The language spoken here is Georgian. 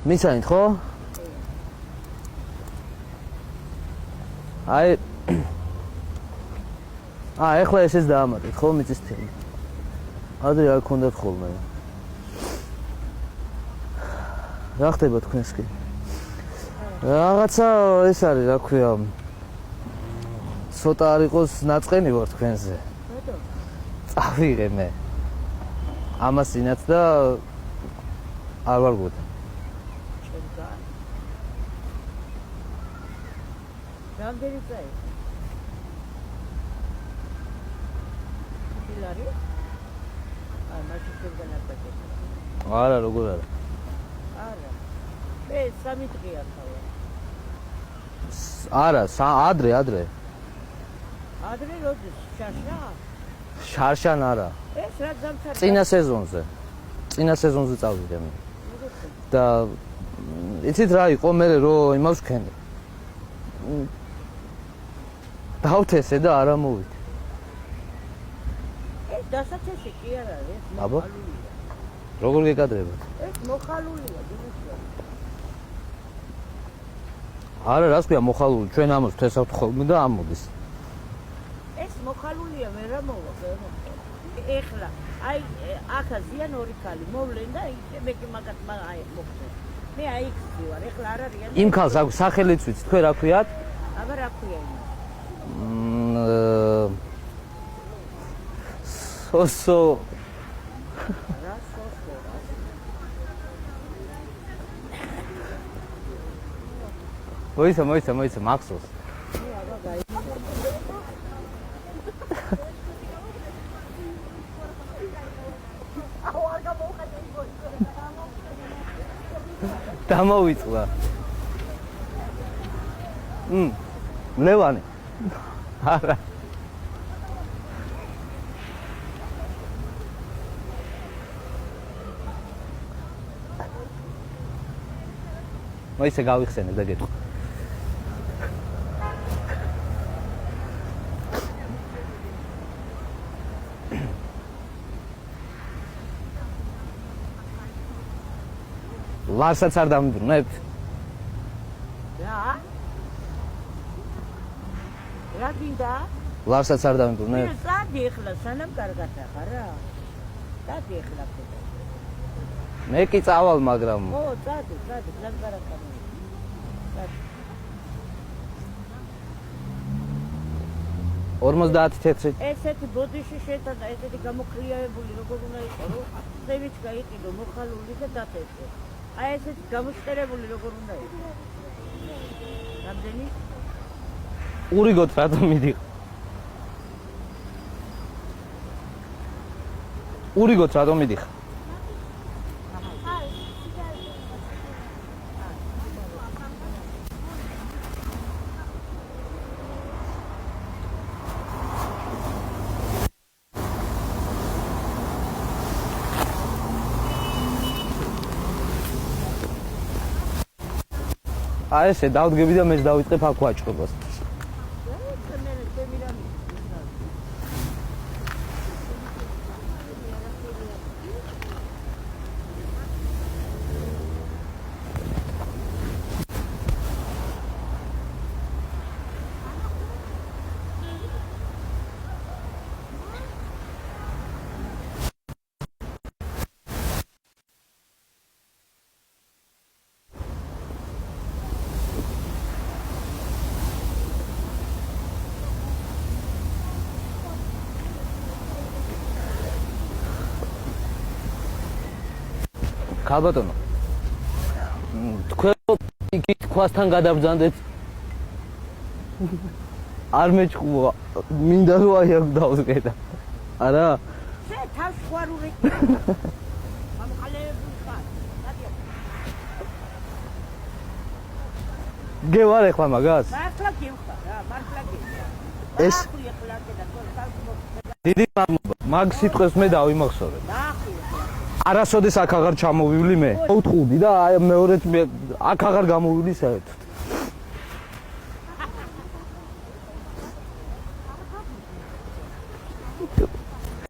მისანით ხო? აი ეხლა ესეც დაამატეთ ხო მიწის თემი. ადრე არ გქონდათ ხოლმე. რა ხდება თქვენს კი? რაღაცა ეს არის, რა ქვია. ცოტა არ იყოს ნაწყენი ვარ თქვენზე. წავიღე მე. ამას ინაც და არ ვარ გუდა. რამდენი წაი? ფილარი? მაშინ შეგან აკეთებ. არა, როგორ არა? არა. მე 3 დღეა ხარ. არა, ადრე. ადრე როდის? შარშა? შარშან არა. ეს რა დამთავრდა? წინა სეზონზე წავიდე მე. და იცით რა იყო მე რომ იმავს ვქენე. დავთესე და არ ამოვიდე. ეს დასაწყისი კი არ არის, აბა? როგორ გეკადრებათ? ეს მოხალულია, დიმიტრო. არა, რას ქვია მოხალული? ჩვენ ამას თესავთ ხოლმე და ამოდის. ეს მოხალულია, მე რა მოვა, ეხლა აი ახლა ზიან 2 ქალი მოვლენ და მე მაგათ აი მოხდა. მე აი იქ ვარ, ეხლა არ არის. იმ ქალს აქვს სახელიც ვიცი, თქვენ რა ქვიათ? აბა რა ქვია იმას? სოსო. რა სოსო? მოიცა, მაქსოს. აბა გაი. დამოვიწყდა. ლევანი. არა. მოიცა გავიხსენე და გეტყვი. ლარსაც არ დამიბრუნებთ? რა? რა გინდა? ლარსაც არ დამიბრუნებთ? მე წადი ეხლა სანამ კარგად ახარ რა. წადი ეხლა. მე კი წავალ, მაგრამ ო, წადი, ძალიან კარგად. წადი. 50 თეთრი. ესეთი ბოდიში შეტანა, ესეთი გამოქრიაებული როგორ უნდა იყოს, რომ წევით გაიყიდო, მოხალული და დათესე. აი ესეთი გამოშტერებული როგორ უნდა იყოს. რამდენი? ურიგოთ რატომ მიდიხ? ურიგოთ რატომ მიდიხ? აი ესე დავდგები და მეც დავიწყებ აქ ვაჭრობას. ქალბატონო, თქვენ იქით ქვასთან გადაბრძანდეთ. არ მეჭყუა, მინდა რომ აი აქ დავსკედა. არა? შე თავს ხوارული. ამყალებული ხარ. გევარ ეხლა მაგას? მართლა გევხარ რა, მართლა გევხარ. ეს დიდი მადლობა. მაგ სიტყვებს მე დავიმახსოვრე. არასოდეს აქ აღარ ჩამოვივლი მე. მოვთხოვდი და აი მეორედ აქ აღარ გამოვივლი საერთოდ.